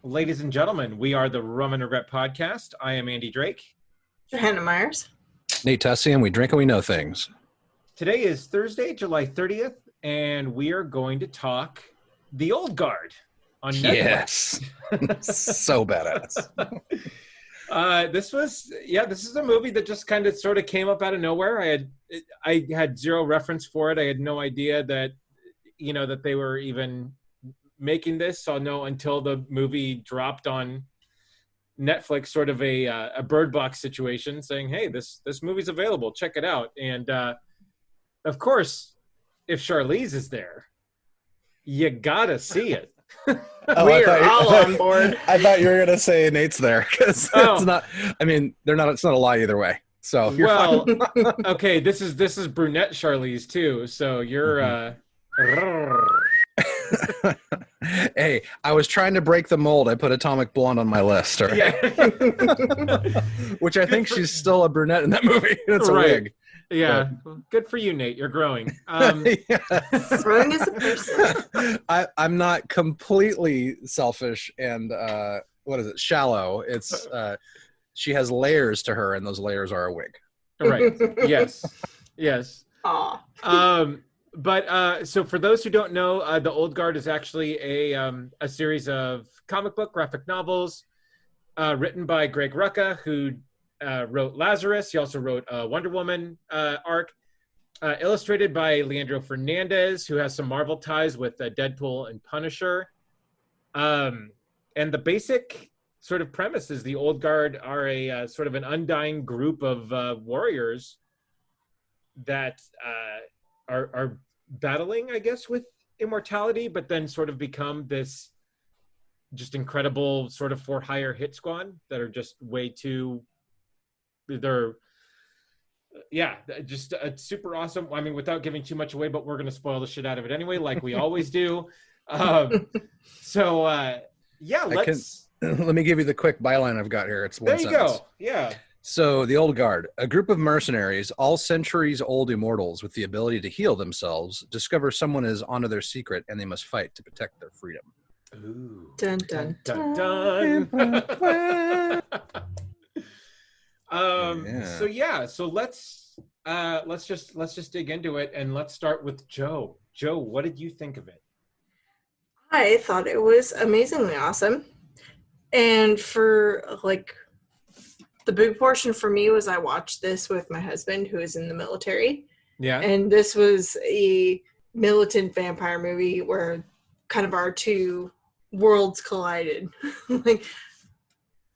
Ladies and gentlemen, we are the Rum Regret podcast. I am Andy Drake. Johanna Myers. Nate Tessie, and we drink and we know things. Today is Thursday, July 30th, and we are going to talk The Old Guard on Netflix. Yes. So badass. This is a movie that just kind of sort of came up out of nowhere. I had zero reference for it. I had no idea that, that they were even making this. So no, until the movie dropped on Netflix, sort of a Bird Box situation, saying, "Hey, this movie's available. Check it out." And of course, if Charlize is there, you gotta see it. We're all on board. I thought you were gonna say Nate's there because it's not. I mean, they're not. It's not a lie either way. So you're fine. Okay. This is brunette Charlize too. So you're. Hey, I was trying to break the mold. I put Atomic Blonde on my list, right? Yeah. Which I think she's still a brunette in that movie. It's a wig. Yeah. Well, good for you, Nate. You're growing. Growing as a person. I'm not completely selfish and shallow. It's she has layers to her, and those layers are a wig. Right. Yes. Aw. But so for those who don't know, The Old Guard is actually a series of comic book graphic novels written by Greg Rucka, who wrote Lazarus. He also wrote Wonder Woman arc, illustrated by Leandro Fernandez, who has some Marvel ties with Deadpool and Punisher. And the basic sort of premise is the Old Guard are a sort of an undying group of warriors that are battling, I guess, with immortality, but then sort of become this just incredible sort of for-hire hit squad that are just just super awesome. I mean, without giving too much away, but we're going to spoil the shit out of it anyway, like we always do. Let me give you the quick byline I've got here. It's one sentence. There you go. Yeah. So, the Old Guard, a group of mercenaries, all centuries-old immortals with the ability to heal themselves, discover someone is onto their secret, and they must fight to protect their freedom. Ooh. Dun, dun, Dun, dun. dun. So let's just dig into it, and let's start with Joe. Joe, what did you think of it? I thought it was amazingly awesome. And for the big portion for me was I watched this with my husband, who is in the military. Yeah. And this was a militant vampire movie where kind of our two worlds collided.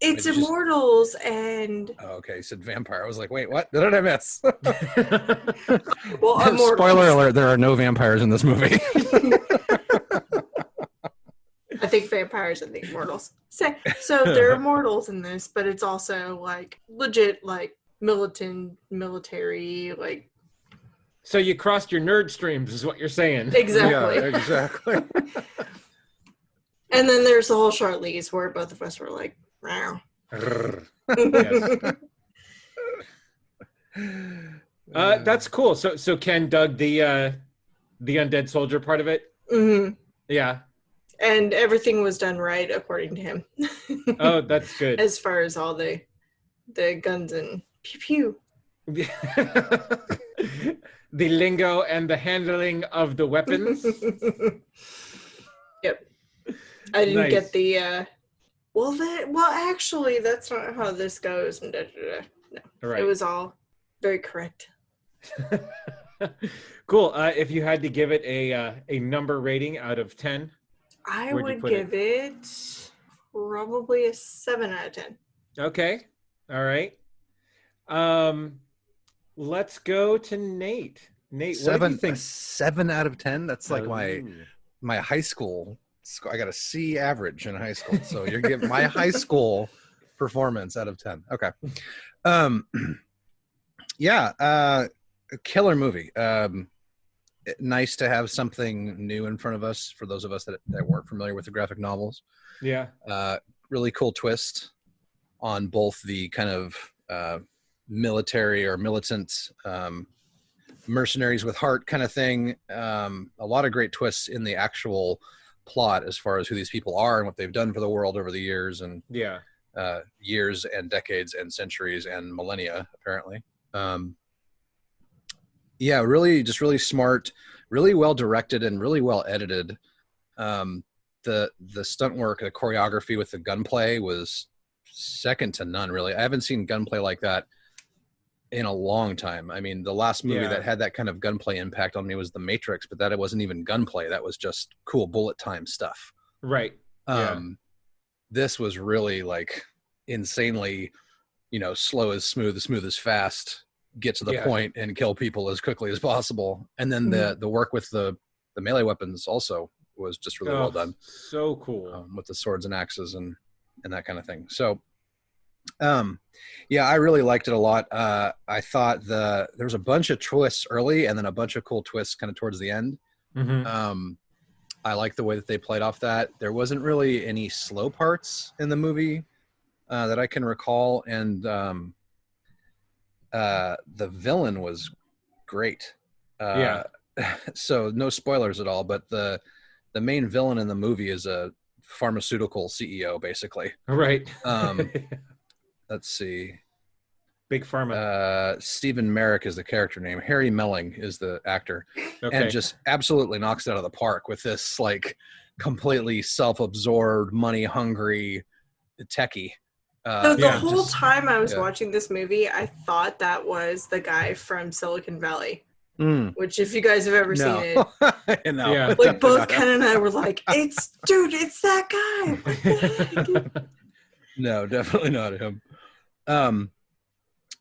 It's immortals and... Oh, okay, you said vampire. I was like, wait, what? What did I miss? Well, immortals. Spoiler alert, there are no vampires in this movie. I think vampires and the immortals. So they're immortals in this, but it's also legit militant, military, So you crossed your nerd streams is what you're saying. Exactly. Yeah, exactly. And then there's the whole Charlize where both of us were like, wow. Yes. That's cool. So Ken dug the undead soldier part of it? Mm-hmm. Yeah. And everything was done right, according to him. Oh, that's good. As far as all the guns and pew pew. The lingo and the handling of the weapons. Yep. I didn't Nice. get the actually that's not how this goes and no. Right. It was all very correct. Cool. If you had to give it a number rating out of 10, I where'd you would put give it probably a 7 out of 10. okay. All right. Let's go to Nate. Nate, what do you think? 7 out of 10? That's like my high school. I got a C average in high school. So you're giving my high school performance out of 10. Okay. Killer movie. Nice to have something new in front of us for those of us that weren't familiar with the graphic novels. Yeah. Really cool twist on both the kind of military or militant mercenaries with heart kind of thing. A lot of great twists in the actual plot as far as who these people are and what they've done for the world over the years, and years and decades and centuries and millennia, apparently. Really smart, really well directed, and really well edited. The stunt work, the choreography with the gunplay was second to none, really. I haven't seen gunplay like that in a long time. I mean, the last movie that had that kind of gunplay impact on me was The Matrix, but it wasn't even gunplay. That was just cool bullet time stuff. Right. This was really like insanely, slow as smooth as fast, get to the point and kill people as quickly as possible. And then the work with the melee weapons also was just really well done. So cool. With the swords and axes and that kind of thing. So, I really liked it a lot. I thought there was a bunch of twists early and then a bunch of cool twists kind of towards the end. I like the way that they played off that. There wasn't really any slow parts in the movie that I can recall. And the villain was great. So no spoilers at all, but the main villain in the movie is a pharmaceutical CEO, basically. Right. Let's see. Big Pharma. Stephen Merrick is the character name. Harry Melling is the actor. Okay. And just absolutely knocks it out of the park with this like completely self-absorbed, money-hungry techie. So the whole time I was watching this movie, I thought that was the guy from Silicon Valley. Which, if you guys have ever seen it, like both Ken and I were like, it's that guy. No, definitely not him.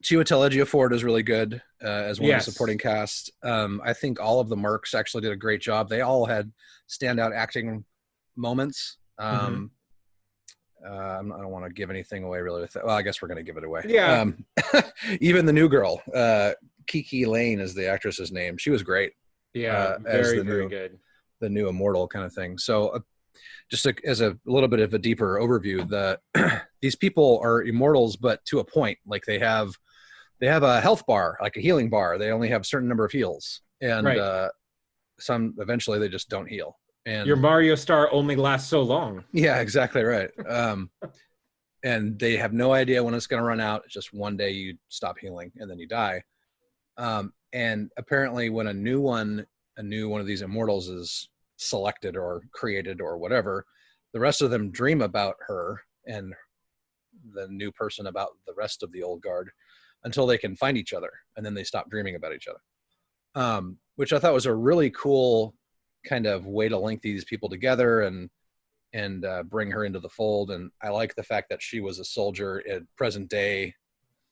Chiwetel Ejiofor is really good as one of the supporting cast. I think all of the Mercs actually did a great job. They all had standout acting moments. I don't want to give anything away really with that. Well, I guess we're going to give it away. Yeah. Even the new girl, Kiki Lane is the actress's name. She was great. Yeah, very good. The new immortal kind of thing. So just as a little bit of a deeper overview, these people are immortals, but to a point. Like they have a health bar, like a healing bar. They only have a certain number of heals, and some eventually they just don't heal. And your Mario star only lasts so long. Yeah, exactly right. And they have no idea when it's going to run out. It's just one day you stop healing and then you die. And apparently when a new one of these immortals is selected or created or whatever, the rest of them dream about her and the new person about the rest of the old guard until they can find each other, and then they stop dreaming about each other. Which I thought was a really cool kind of way to link these people together and bring her into the fold. And I like the fact that she was a soldier in present day. I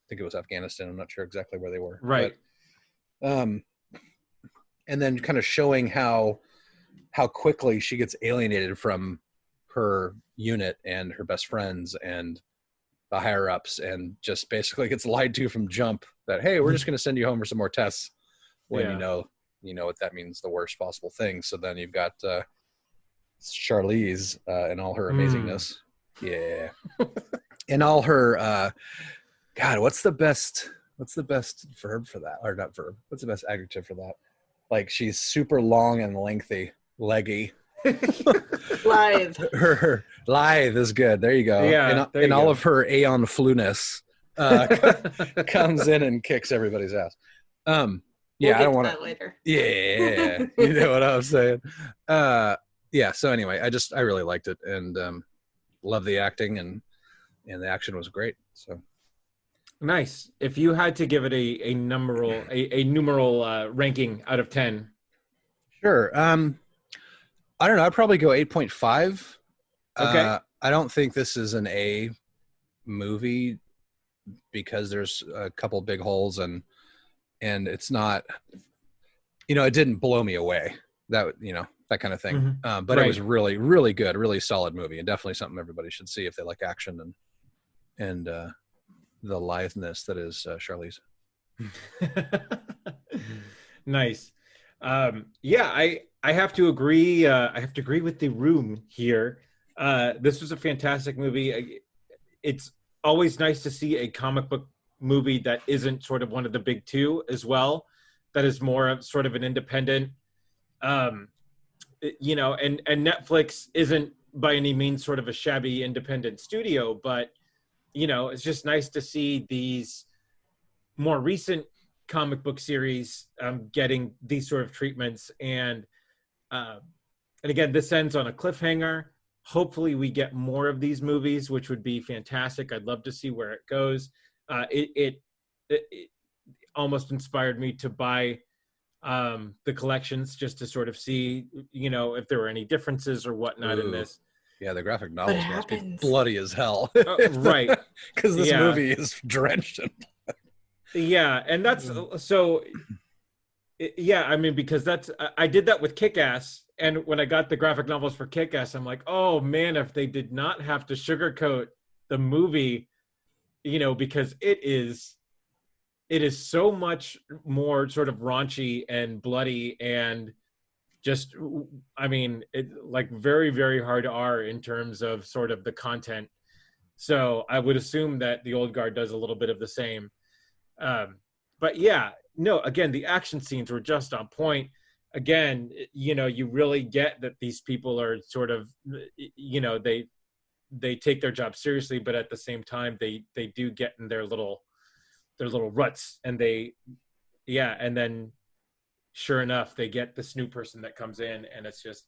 think it was Afghanistan. I'm not sure exactly where they were. Right. But, and then kind of showing how quickly she gets alienated from her unit and her best friends and the higher ups, and just basically gets lied to from jump that, hey, we're just going to send you home for some more tests, when you know what that means, the worst possible thing. So then you've got Charlize and all her amazingness. And all her God, what's the best verb for that? Or not verb. What's the best adjective for that? Like, she's super long and lengthy, leggy. Lithe. Her lithe is good. There you go. Yeah. And all of her Aeon Flux comes in and kicks everybody's ass. We'll I don't want to later. Yeah, you know what I was saying. So anyway, I really liked it, and love the acting, and the action was great. So nice. If you had to give it a numeral ranking out of 10. Sure. I don't know. I'd probably go 8.5. Okay. I don't think this is an A movie because there's a couple big holes, and it's not, it didn't blow me away, that kind of thing. But It was really, really good, really solid movie, and definitely something everybody should see if they like action and the litheness that is Charlize. Nice. I have to agree. I have to agree with the room here. This was a fantastic movie. It's always nice to see a comic book movie that isn't sort of one of the big two as well. That is more of sort of an independent you know, and Netflix isn't by any means sort of a shabby independent studio, but, you know, it's just nice to see these more recent comic book series getting these sort of treatments. And again, this ends on a cliffhanger. Hopefully we get more of these movies, which would be fantastic. I'd love to see where it goes. It almost inspired me to buy the collections just to sort of see, you know, if there were any differences or whatnot in this. Yeah, the graphic novels must be bloody as hell. Right. Because this movie is drenched in blood. Yeah, and that's so. Yeah, I mean, because I did that with Kick-Ass, and when I got the graphic novels for Kick-Ass, I'm like, oh man, if they did not have to sugarcoat the movie, you know, because it is so much more sort of raunchy and bloody and just, I mean, like very, very hard R in terms of sort of the content. So I would assume that the Old Guard does a little bit of the same. But yeah, no, again, the action scenes were just on point. Again, you know, you really get that these people are sort of, you know, they take their job seriously, but at the same time, they do get in their little ruts, and and then sure enough, they get this new person that comes in, and it's just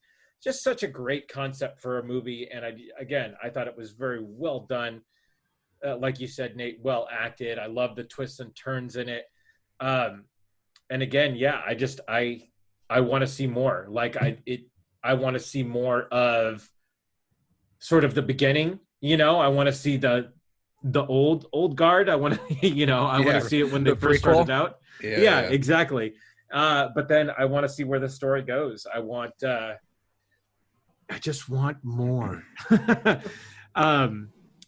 such a great concept for a movie. And I thought it was very well done. Like you said, Nate, well acted. I love the twists and turns in it. And again, yeah, I want to see more. Like I want to see more of sort of the beginning, you know. I want to see the old guard. I want to, you know, I want to see it when they first started out. Yeah, exactly. But then I want to see where the story goes. I just want more.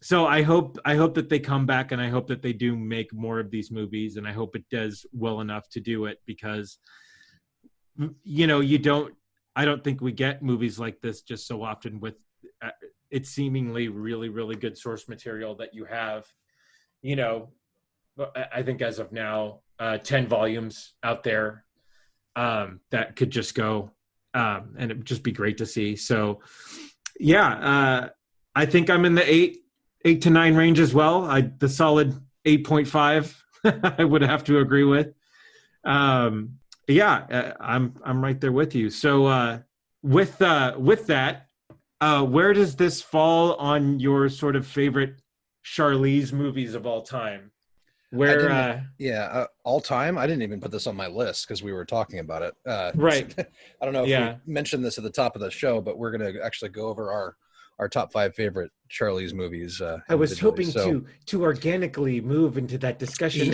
So I hope that they come back, and I hope that they do make more of these movies, and I hope it does well enough to do it, because, you know, I don't think we get movies like this just so often with it's seemingly really, really good source material that you have, you know. I think as of now, 10 volumes out there that could just go, and it would just be great to see. So yeah, I think I'm in the 8 to 9 range as well. The solid 8.5 I would have to agree with. I'm right there with you. So with that, where does this fall on your sort of favorite Charlize movies of all time? All time. I didn't even put this on my list because we were talking about it. Right. I don't know if we mentioned this at the top of the show, but we're going to actually go over our top 5 favorite Charlize movies. I was hoping to organically move into that discussion.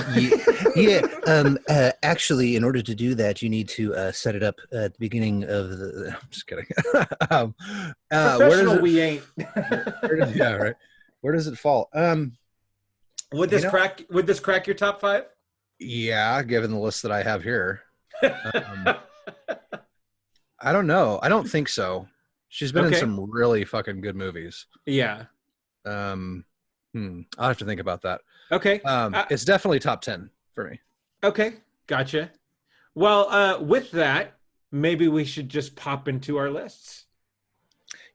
Actually, in order to do that, you need to set it up at the beginning of the. I'm just kidding. Professional, we ain't. Yeah, right. Where does it fall? Would this crack your top 5? Yeah, given the list that I have here. I don't know. I don't think so. She's been in some really fucking good movies. Yeah. I'll have to think about that. Okay. It's definitely top 10 for me. Okay. Gotcha. Well, with that, maybe we should just pop into our lists.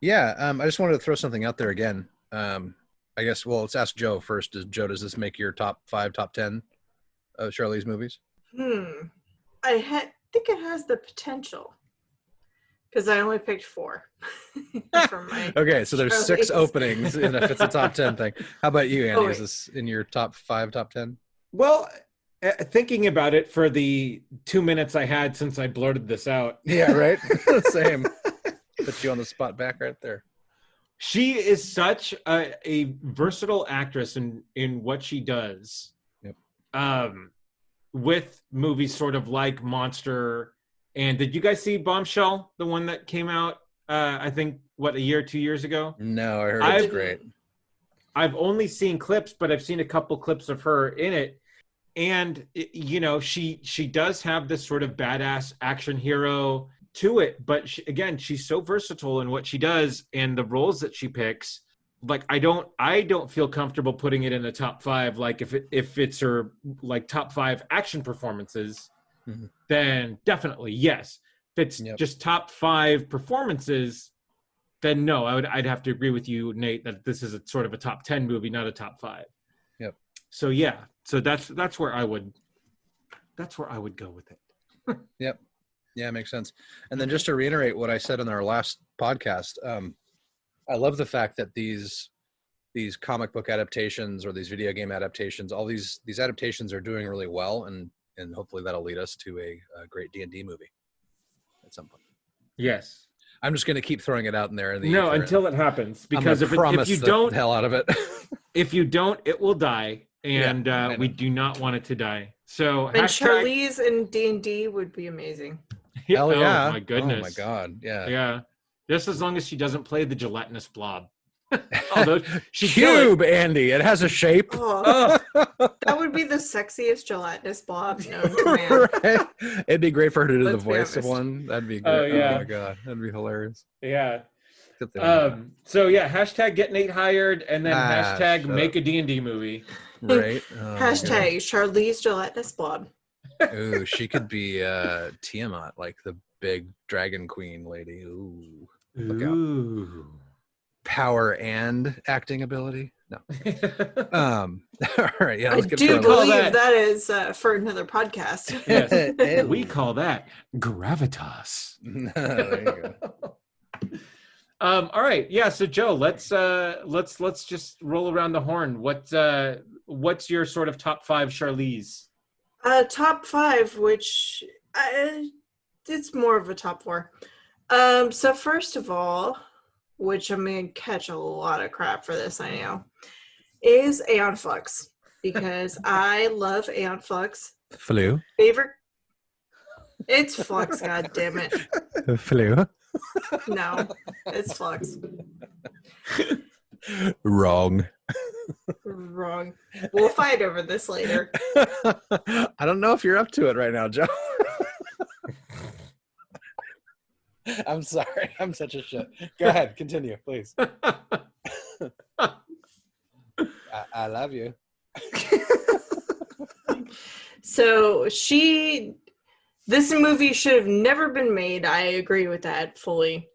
Yeah. I just wanted to throw something out there again. I guess, well, let's ask Joe first. Does this make your top 5, top 10 of Charlize movies? I think it has the potential. Because I only picked 4. Okay, so there's Charlize. 6 openings, and if it's a top 10 thing. How about you, Andy? Is this in your top 5, top 10? Well, thinking about it for the 2 minutes I had since I blurted this out. Yeah, right? Same. Put you on the spot back right there. She is such a versatile actress in what she does. Yep. With movies sort of like Monster. And did you guys see Bombshell, the one that came out, I think, a year, 2 years ago? No, I heard it was great. I've only seen clips, but I've seen a couple clips of her in it. And, you know, she does have this sort of badass action hero to it. But, she's so versatile in what she does and the roles that she picks. Like, I don't feel comfortable putting it in the top 5. Like, if it's her, like, top 5 action performances, then definitely yes. it's Yep. just top 5 performances, then no, I'd have to agree with you, Nate, that this is a sort of a top 10 movie, not a top 5. Yep. So yeah, so that's where I would go with it. Yep. Yeah, makes sense. And then just to reiterate what I said in our last podcast, I love the fact that these comic book adaptations or these video game adaptations, all these adaptations are doing really well, and hopefully that'll lead us to a great D&D movie at some point. Yes. I'm just going to keep throwing it out in there. In the No, ether. until it happens, because if you the don't, hell out of it. if you don't, it will die, and Yeah, we do not want it to die. So And Charlize in D&D would be amazing. Hell yeah! Oh my goodness! Oh my god! Yeah. Yeah. Just as long as she doesn't play the gelatinous blob. Although she Cube, Andy. It has a shape. Oh, that would be the sexiest gelatinous blob known to man. Right? It'd be great for her to do Let's the be voice of honest. one. That'd be great. Oh, yeah. Oh my god, that'd be hilarious. Yeah. Except they don't So yeah, hashtag get Nate hired, and then hashtag shut make up. a D&D movie. know. Right. Oh, my Hashtag Charlize gelatinous blob. God. Ooh, she could be Tiamat, like the big dragon queen lady. Ooh. Look out. Ooh. Power and acting ability. No. All right. Yeah. I Let's get do to our call believe that- that is for another podcast. Yes. We call that gravitas. there you go. All right. Yeah. So Joe, let's just roll around the horn. What's your sort of top 5 Charlize? Top 5, which it's more of a top 4. So first of all, which I'm gonna catch a lot of crap for this, I know, is Aeon Flux, because I love Aeon Flux. Floo. Favorite? It's Flux. God damn it! Floo. No, it's Flux. Wrong. Wrong. We'll fight over this later. I don't know if you're up to it right now, Joe. I'm sorry. I'm such a shit. Go ahead. Continue, please. I love you. So this movie should have never been made. I agree with that fully.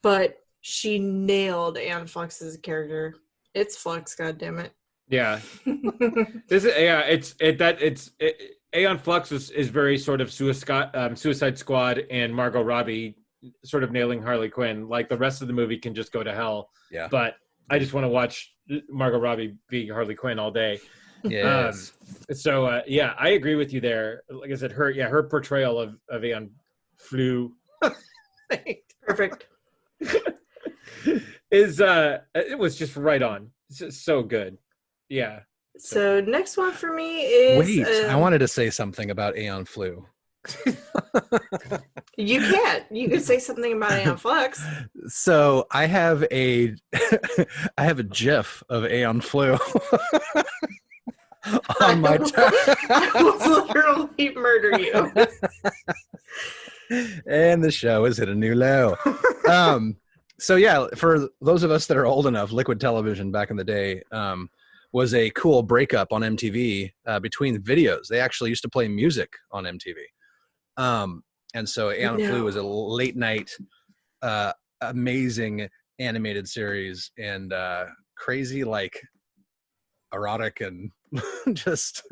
But she nailed Aeon Flux as a character. It's Flux, goddammit. Yeah. Aeon Flux is very sort of Suicide Squad and Margot Robbie sort of nailing Harley Quinn. Like the rest of the movie can just go to hell. Yeah. But I just want to watch Margot Robbie be Harley Quinn all day. Yes. So yeah, I agree with you there. Like I said, her portrayal of Aeon Flux Perfect. is it was just right on. It's just so good. Yeah. So next one for me is Wait, I wanted to say something about Aeon Flux. you can't. You can say something about Aeon Flux. So I have a GIF of Aeon Flux on my I will literally murder you. and the show has hit a new low. So yeah, for those of us that are old enough, Liquid Television back in the day was a cool breakup on MTV between videos. They actually used to play music on MTV. And so Aeon Flux was a late night, amazing animated series, and crazy, like erotic and just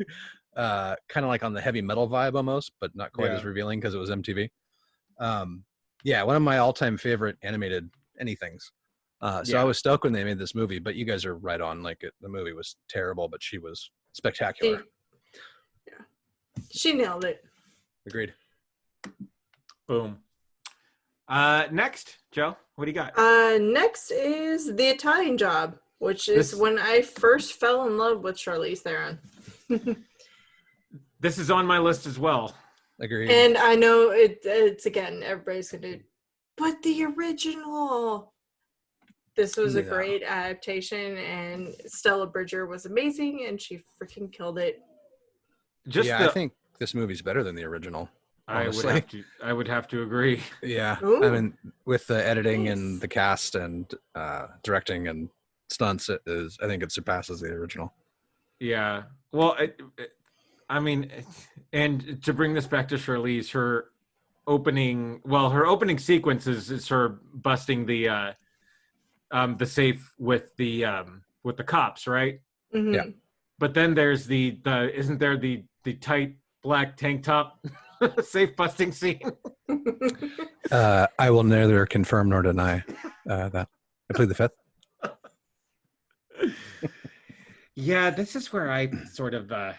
kind of like on the heavy metal vibe almost, but not quite as revealing because it was MTV. Yeah, one of my all-time favorite animated anythings. So I was stoked when they made this movie, but you guys are right on. Like the movie was terrible, but she was spectacular. Yeah, she nailed it. Agreed. Boom. Next, Joe, what do you got? Next is The Italian Job, which is when I first fell in love with Charlize Theron. This is on my list as well. Agreed. And I know it's again, everybody's gonna, but the original. This was a great adaptation, and Stella Bridger was amazing, and she freaking killed it. I think this movie's better than the original. Honestly. I would have to agree. Yeah. Ooh. I mean, with the editing and the cast and directing and stunts, I think it surpasses the original. Yeah. Well, I mean, and to bring this back to Charlize, opening. Well, her opening sequence is her busting the safe with the cops, right? Mhm. Yeah. But then there's the isn't there the tight black tank top safe busting scene? I will neither confirm nor deny that. I plead the fifth. Yeah, this is where I sort of I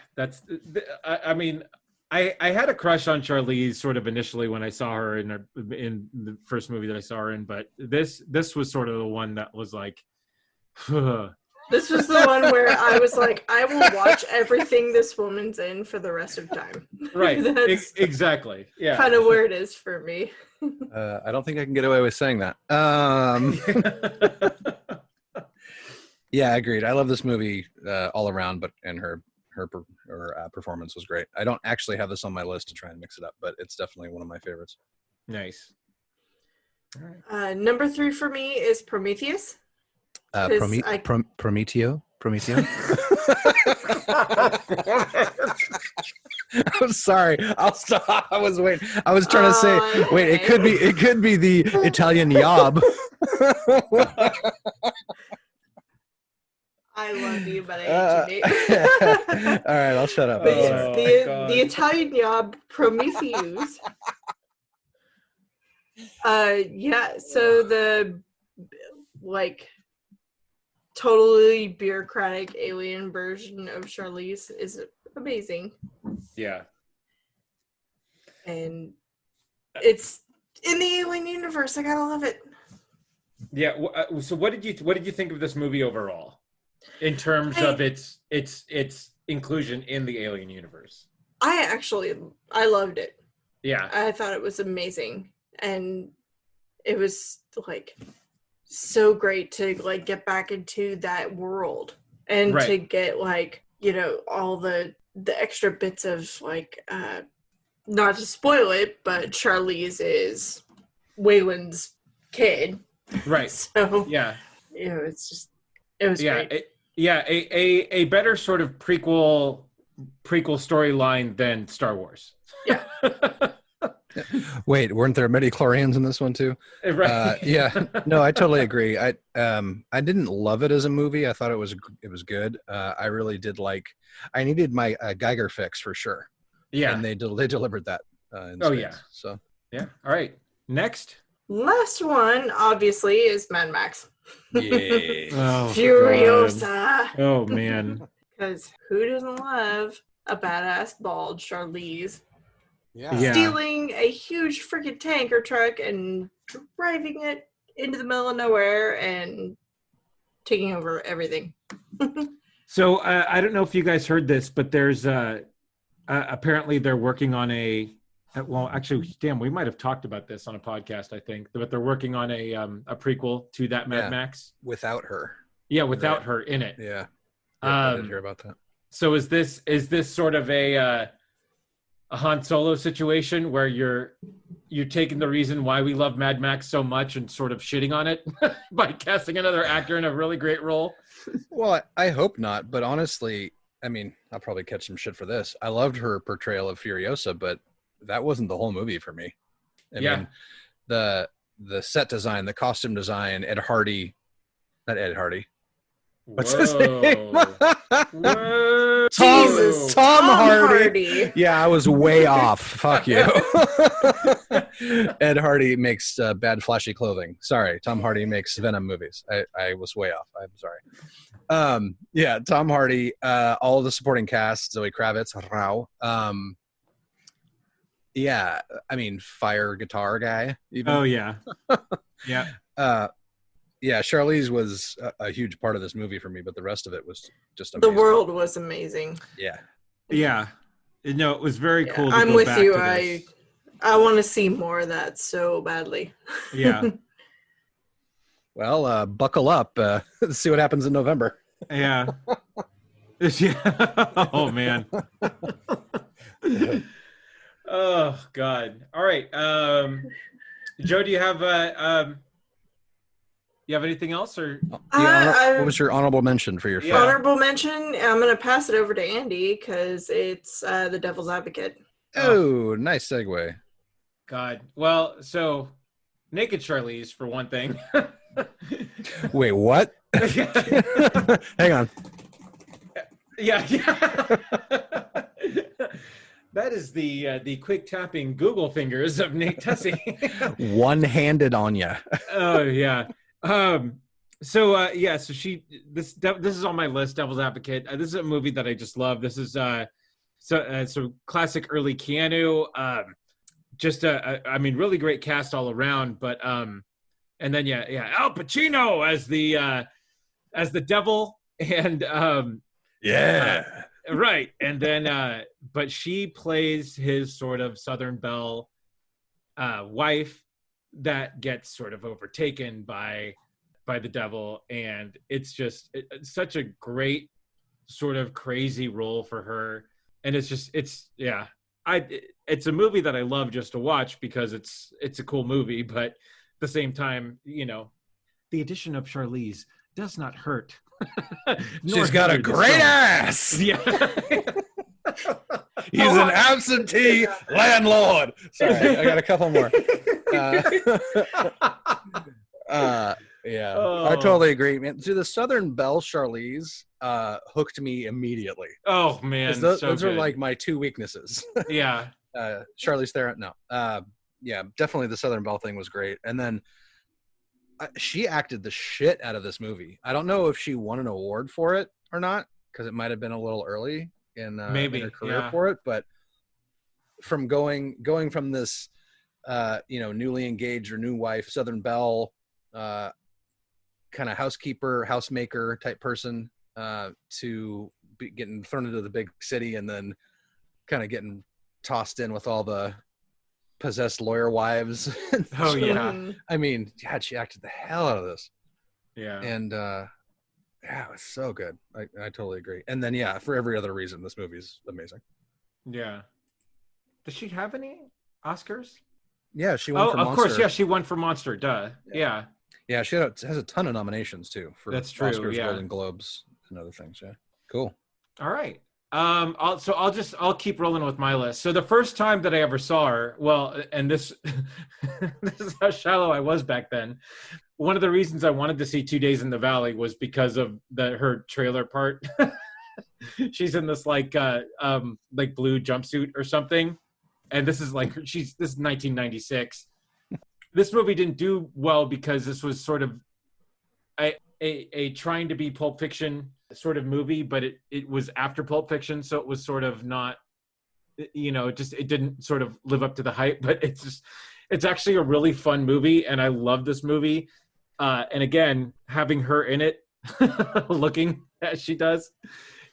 mean, I had a crush on Charlize sort of initially when I saw her in the first movie that I saw her in, but this was sort of the one that was like, This was the one where I was like, I will watch everything this woman's in for the rest of time. right, That's exactly, yeah, kind of where it is for me. I don't think I can get away with saying that. Yeah, agreed. I love this movie all around, and her performance was great. I don't actually have this on my list to try and mix it up, but it's definitely one of my favorites. Nice. All right. Number 3 for me is Prometheus. Prometeo. I'm sorry. I'll stop. I was waiting. I was trying to say. Wait, it could be the Italian yob. I love you, but I hate you. All right, I'll shut up. But I'm sorry. it's the Italian yob Prometheus. Yeah, so the totally bureaucratic alien version of Charlize is amazing. Yeah. And it's in the alien universe. I gotta love it. Yeah. So what did you think of this movie overall, in terms of its inclusion in the alien universe? I loved it. Yeah. I thought it was amazing, and it was so great to get back into that world and to get all the extra bits of not to spoil it, but Charlize is Wayland's kid. Right. So yeah, it was great. A better sort of prequel storyline than Star Wars. Yeah. Wait, weren't there midi-chlorians in this one too? Right. Yeah. No, I totally agree. I didn't love it as a movie. I thought it was good. I really did I needed my Geiger fix for sure. Yeah. And they delivered that. In oh space, yeah. So. Yeah. All right. Next. Last one, obviously, is Mad Max. Yeah. Oh, Furiosa. God. Oh man. Because who doesn't love a badass bald Charlize? Yeah. Stealing a huge freaking tanker truck and driving it into the middle of nowhere and taking over everything. So I don't know if you guys heard this, but there's apparently they're working on we might have talked about this on a podcast, I think, but they're working on a prequel to that Mad Max without her. Yeah, without her in it. Yeah. I didn't hear about that. So is this sort of a Han Solo situation where you're taking the reason why we love Mad Max so much and sort of shitting on it by casting another actor in a really great role? Well, I hope not, but honestly, I mean, I'll probably catch some shit for this. I loved her portrayal of Furiosa, but that wasn't the whole movie for me. I mean, the set design, the costume design, Ed Hardy. What's his name? Tom Hardy. Yeah, I was way off. Fuck you. Ed Hardy makes bad flashy clothing. Sorry, Tom Hardy makes Venom movies. I was way off. I'm sorry. Yeah, Tom Hardy, all the supporting cast, Zoe Kravitz, Rao. Yeah, I mean, fire guitar guy. Even. Oh yeah, yeah. Yeah, Charlize was a huge part of this movie for me, but the rest of it was just amazing. The world was amazing. Yeah. Yeah. No, it was very cool. I'm with you. I want to see more of that so badly. Yeah. Well, buckle up. Let's see what happens in November. Yeah. Yeah. Oh, man. Oh, God. All right. Joe, do you have you have anything else, or what was your honorable mention for your film? Honorable mention? I'm going to pass it over to Andy because it's The Devil's Advocate. Oh, nice segue. God. Well, so naked Charlize for one thing. Wait, what? Hang on. Yeah. That is the quick tapping Google fingers of Nate Tussey. One-handed on ya. Oh yeah. So this is on my list, Devil's Advocate. This is a movie that I just love. This is so classic early Keanu. I mean, really great cast all around. But and then Al Pacino as the devil, and right. And then but she plays his sort of Southern Belle wife that gets sort of overtaken by the devil, and it's such a great sort of crazy role for her. And it's a movie that I love just to watch because it's a cool movie, but at the same time, the addition of Charlize does not hurt. She's got a great ass. Yeah. He's an absentee landlord. Sorry, I got a couple more. I totally agree, man. See, the Southern Belle Charlize hooked me immediately. Oh man, those are like my two weaknesses. Yeah. Charlize Theron, no. Definitely the Southern Belle thing was great. And then she acted the shit out of this movie. I don't know if she won an award for it or not, because it might have been a little early in her career for it. But from going from this, newly engaged or new wife, Southern Belle, kind of housekeeper, housemaker type person, to getting thrown into the big city and then kind of getting tossed in with all the possessed lawyer wives. Oh yeah. I mean, God, she acted the hell out of this. Yeah. And it was so good. I totally agree. And then for every other reason, this movie's amazing. Yeah. Does she have any Oscars? Yeah, she won for Monster. Of course, yeah, she won for Monster. Duh. Yeah. Yeah, she has a ton of nominations too for That's true, Oscars, yeah. Golden Globes, and other things. Yeah, cool. All right. I'll keep rolling with my list. So the first time that I ever saw her, well, and this this is how shallow I was back then. One of the reasons I wanted to see 2 Days in the Valley was because of her trailer part. She's in this like blue jumpsuit or something, and this is 1996. This movie didn't do well because this was sort of a trying to be Pulp Fiction sort of movie, but it was after Pulp Fiction, so it was sort of not, it didn't sort of live up to the hype. But it's actually a really fun movie, and I love this movie. And again, having her in it, looking as she does,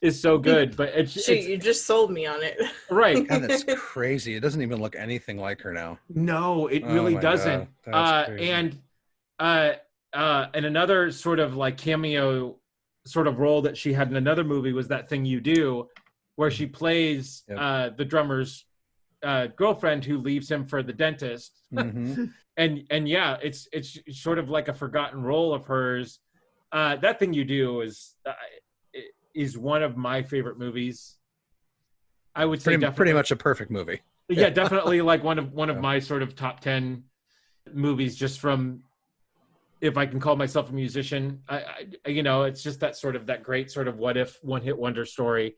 is so good. But you just sold me on it. Right. God, that's crazy. It doesn't even look anything like her now. No, it really doesn't. And another sort of like cameo sort of role that she had in another movie was That Thing You Do, where she plays the drummer's girlfriend who leaves him for the dentist. Mm-hmm. and it's sort of like a forgotten role of hers. That Thing You Do is one of my favorite movies. I would say pretty much a perfect movie. Yeah, definitely like one of my sort of top 10 movies, just from, if I can call myself a musician. It's just that great sort of what if one hit wonder story.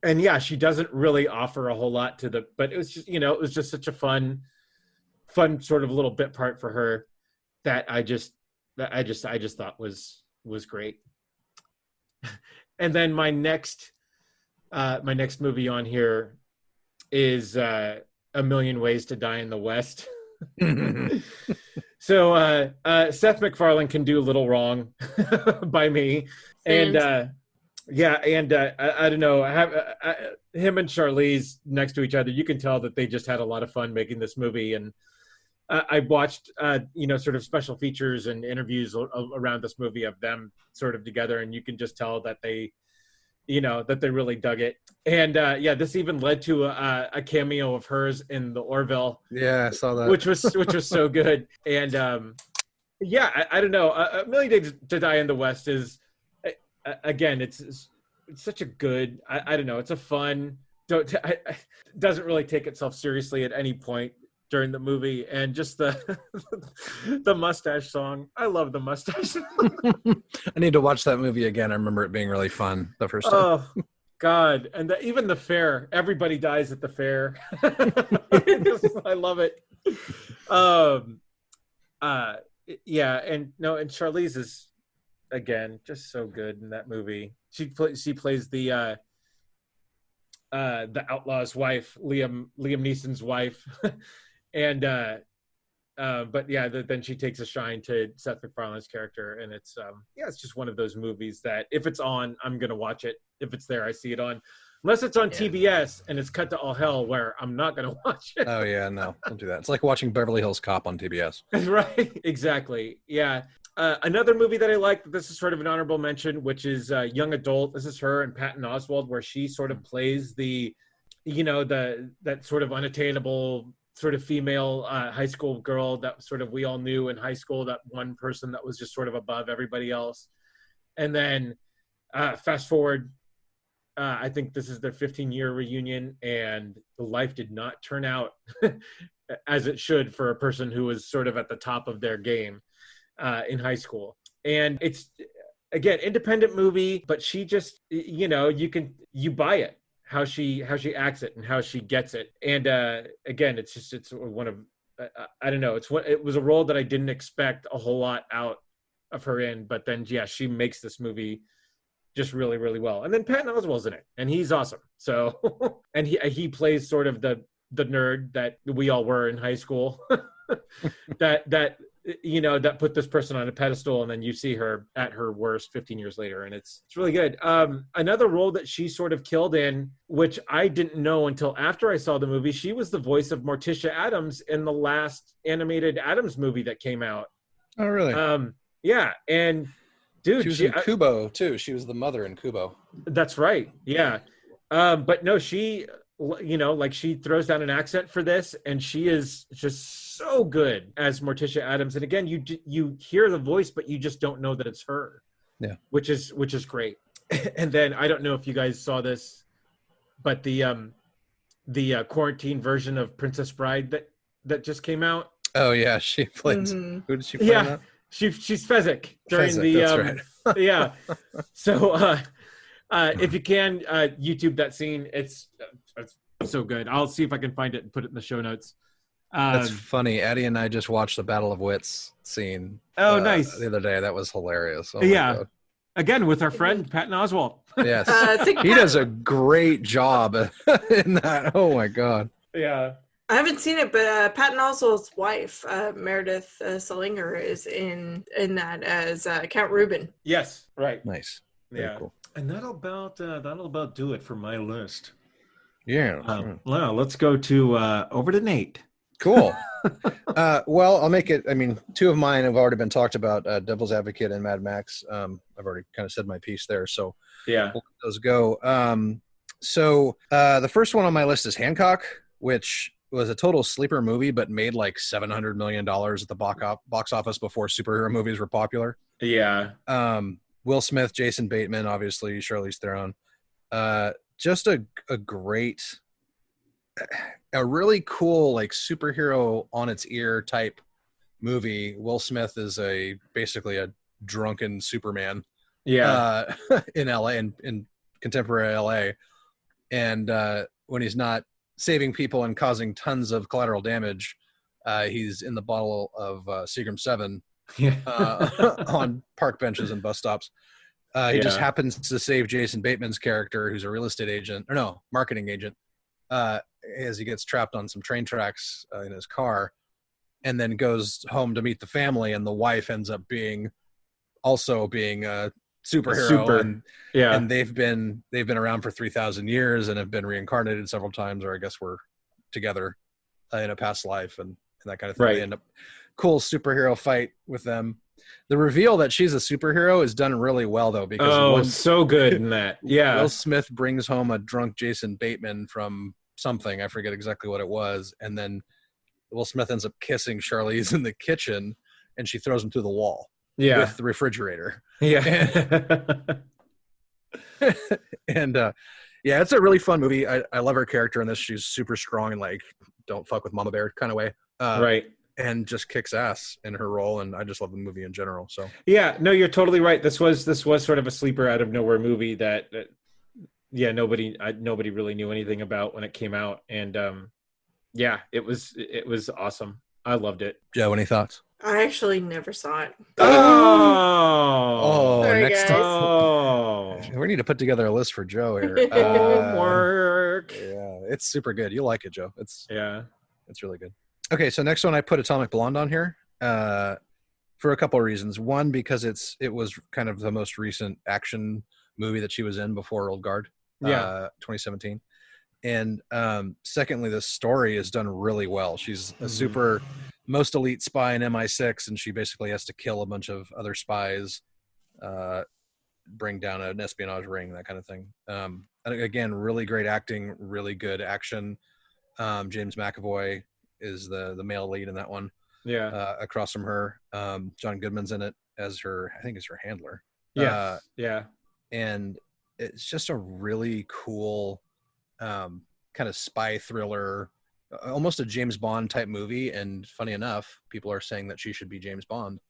And yeah, she doesn't really offer a whole lot but it was just, it was just such a fun sort of little bit part for her that I just thought was great. And then my next movie on here is A Million Ways to Die in the West. So Seth MacFarlane can do little wrong by me. And I don't know, him and Charlize next to each other, you can tell that they just had a lot of fun making this movie. And I watched sort of special features and interviews around this movie of them sort of together, and you can just tell that they really dug it. And this even led to a cameo of hers in the Orville. Yeah, I saw that. Which was so good. And I don't know. A Million Days to Die in the West is, again, it's such a good. I don't know. It's a fun. Doesn't really take itself seriously at any point. during the movie, and just the the mustache song. I love the mustache. I need to watch that movie again. I remember it being really fun the first time. Oh God! And even the fair, everybody dies at the fair. I love it. Yeah, and Charlize is again just so good in that movie. She plays the outlaw's wife, Liam Neeson's wife, and but yeah, then she takes a shine to Seth MacFarlane's character, and it's it's just one of those movies that if it's on, I'm gonna watch it. If it's there, I see it on. Unless it's on TBS and it's cut to all hell, where I'm not going to watch it. Oh, yeah, no, don't do that. It's like watching Beverly Hills Cop on TBS. Right, exactly. Yeah. Another movie that I like, this is sort of an honorable mention, which is Young Adult. This is her and Patton Oswalt, where she sort of plays that sort of unattainable sort of female high school girl that sort of we all knew in high school, that one person that was just sort of above everybody else. And then fast forward, I think this is their 15-year reunion, and life did not turn out as it should for a person who was sort of at the top of their game in high school. And it's, again, independent movie, but she just, you buy it, how she acts it and how she gets it. And again, it's one of, I don't know, it was a role that I didn't expect a whole lot out of her in, but then, yeah, she makes this movie just really, really well. And then Patton Oswalt's in it, and he's awesome. So, and he plays sort of the nerd that we all were in high school, that put this person on a pedestal, and then you see her at her worst 15 years later, and it's really good. Another role that she sort of killed in, which I didn't know until after I saw the movie, she was the voice of Morticia Addams in the last animated Addams movie that came out. Oh, really? Yeah, and dude, she was in Kubo too. She was the mother in Kubo. That's right. Yeah. But no, she, she throws down an accent for this, and she is just so good as Morticia Addams. And again, you hear the voice, but you just don't know that it's her. Yeah. Which is great. And then I don't know if you guys saw this, but the quarantine version of Princess Bride that just came out. Oh yeah, she plays. Mm-hmm. Who did she play? Yeah. She's Fezzik during that's right. Yeah. So if you can YouTube that scene, it's so good. I'll see if I can find it and put it in the show notes. That's funny. Addie and I just watched the Battle of Wits scene. Oh, nice. The other day. That was hilarious. Oh, yeah. Again, with our friend Patton Oswalt. Yes. He does a great job in that. Oh my God. Yeah. I haven't seen it, but Patton Oswalt's wife, Meredith Salinger, is in that as Count Reuben. Yes, right. Nice. Very cool. And that'll about do it for my list. Yeah. Well, let's go to over to Nate. Cool. Well, I'll make it. I mean, two of mine have already been talked about: Devil's Advocate and Mad Max. I've already kind of said my piece there, so yeah, we'll let those go. So the first one on my list is Hancock, which was a total sleeper movie, but made like $700 million at the box office before superhero movies were popular. Yeah. Will Smith, Jason Bateman, obviously, Charlize Theron. Just a great, a really cool, like superhero on its ear type movie. Will Smith is basically a drunken Superman. Yeah. In LA, in contemporary LA. And when he's not saving people and causing tons of collateral damage, he's in the bottle of Seagram 7 on park benches and bus stops. He just happens to save Jason Bateman's character, who's a real estate agent, or no, marketing agent, as he gets trapped on some train tracks in his car, and then goes home to meet the family, and the wife ends up being a superhero. And they've been around for 3,000 years and have been reincarnated several times, or I guess we're together in a past life and that kind of thing. Right. They end up cool superhero fight with them. The reveal that she's a superhero is done really well, though, because so good in that. Yeah. Will Smith brings home a drunk Jason Bateman from something, I forget exactly what it was, and then Will Smith ends up kissing Charlize in the kitchen, and she throws him through the wall. Yeah. With the refrigerator. Yeah. And it's a really fun movie. I love her character in this. She's super strong and like don't fuck with Mama Bear kind of way. Right. And just kicks ass in her role, and I just love the movie in general. So Yeah, no, you're totally right. This was sort of a sleeper out of nowhere movie that nobody really knew anything about when it came out, and yeah, it was awesome. I loved it. Joe, any thoughts? I actually never saw it. Oh, Sorry, next guys. time. Oh, We need to put together a list for Joe here. homework. Yeah, it's super good. You'll like it, Joe. It's really good. Okay, so next one I put Atomic Blonde on here for a couple of reasons. One, because it was kind of the most recent action movie that she was in before Old Guard, 2017. And secondly, the story is done really well. She's a super most elite spy in MI6, and she basically has to kill a bunch of other spies, bring down an espionage ring, that kind of thing. And again, really great acting, really good action. James McAvoy is the male lead in that one. Yeah. Across from her, John Goodman's in it as her, I think it's her handler. Yeah. Yeah. And it's just a really cool kind of spy thriller, almost a James Bond type movie. And funny enough, people are saying that she should be James Bond,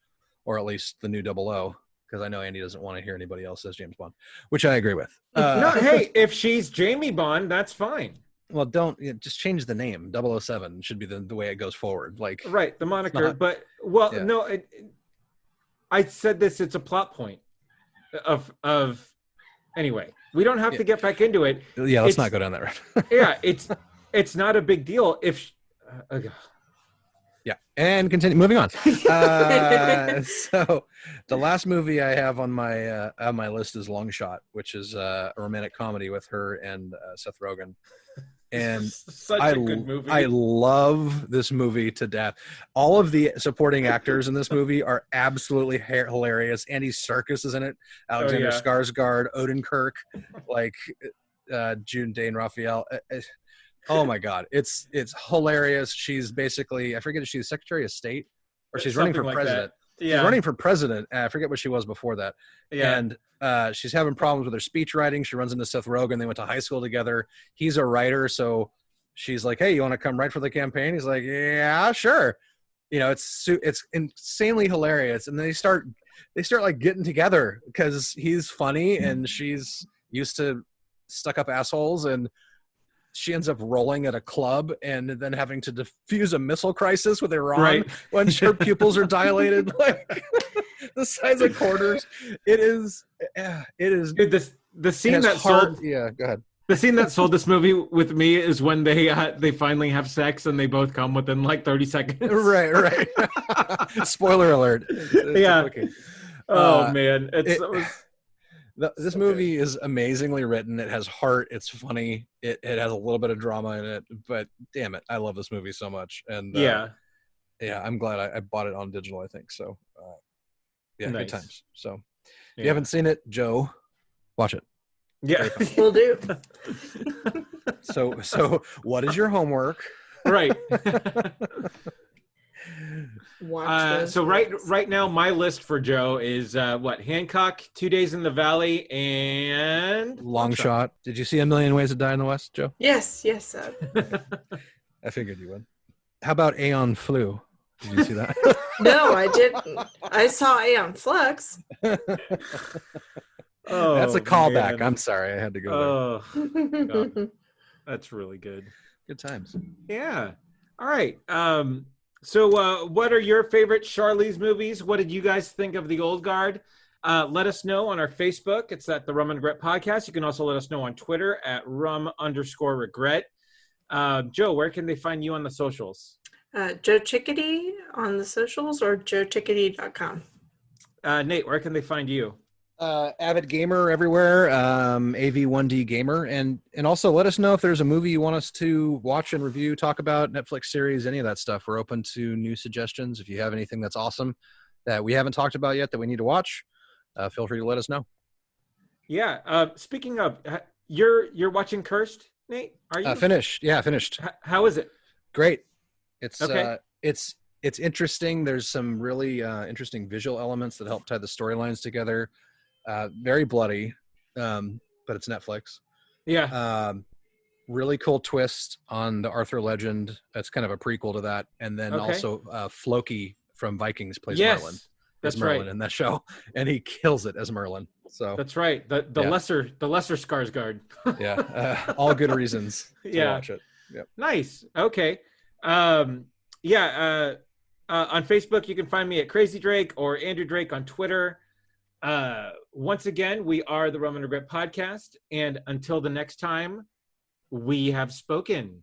or at least the new 000, because I know Andy doesn't want to hear anybody else as James Bond, which I agree with. No, hey, if she's Jamie Bond, that's fine. Well, just change the name. 007 should be the way it goes forward. Like, right, the moniker. But no, I said this. It's a plot point of. Anyway, we don't have to get back into it. Yeah, let's not go down that road. Yeah, it's not a big deal if. Yeah, and continue. Moving on. So, the last movie I have on my list is Long Shot, which is a romantic comedy with her and Seth Rogen. And such a good movie. I love this movie to death. All of the supporting actors in this movie are absolutely hilarious. Andy Serkis is in it. Alexander Skarsgård, Odenkirk, like June Dane Raphael. Oh my God, it's hilarious. She's basically, I forget if she's Secretary of State or she's running for president. Yeah. She's running for president. I forget what she was before that. Yeah. And she's having problems with her speech writing. She runs into Seth Rogen. They went to high school together. He's a writer, so she's like, "Hey, you want to come write for the campaign?" He's like, "Yeah, sure." You know, it's insanely hilarious. And then they start like getting together because he's funny and she's used to stuck-up assholes, and she ends up rolling at a club and then having to defuse a missile crisis with Iran when her pupils are dilated like the size of quarters. It is. Dude, the scene that sold. Yeah, go ahead. The scene that sold this movie with me is when they finally have sex and they both come within like 30 seconds. Right. Spoiler alert. Yeah. Man, this movie is amazingly written. It has heart. It's funny. It has a little bit of drama in it, but damn it, I love this movie so much. And yeah, I'm glad I bought it on digital, I think. So nice. Good times. So if you haven't seen it, Joe, watch it. Yeah, will do. So what is your homework? Right. Watch so right now, my list for Joe is Hancock, 2 Days in the Valley, and Long Shot. Did you see A Million Ways to Die in the West, Joe? Yes. I figured you would. How about Aeon Flux? Did you see that? No, I didn't. I saw Aeon Flux. Oh, that's a callback. man. I'm sorry, I had to go there. God. That's really good. Good times. Yeah. All right. So what are your favorite Charlize movies? What did you guys think of The Old Guard? Let us know on our Facebook. It's at the Rum Regret Podcast. You can also let us know on Twitter at rum_regret. Joe, where can they find you on the socials? Joe Chickadee on the socials or joechickadee.com. Nate, where can they find you? Avid gamer everywhere, AV1D gamer, and also let us know if there's a movie you want us to watch and review, talk about, Netflix series, any of that stuff. We're open to new suggestions. If you have anything that's awesome that we haven't talked about yet that we need to watch, feel free to let us know. Yeah. Speaking of, you're watching Cursed, Nate? Are you finished? Yeah, finished. How is it? Great. It's okay. It's interesting. There's some really interesting visual elements that help tie the storylines together. Very bloody, but it's Netflix. Yeah. really cool twist on the Arthur legend. That's kind of a prequel to that. And then Okay. also Floki from Vikings plays Yes, Merlin. that's Is Merlin right. in that show, and he kills it as Merlin. So That's right. The Yeah. lesser Skarsgård. yeah, all good reasons to Yeah. watch it. Yep. Nice. Okay. On Facebook, you can find me at Crazy Drake or Andrew Drake on Twitter. Once again, we are the Rum Regret podcast. And until the next time, we have spoken.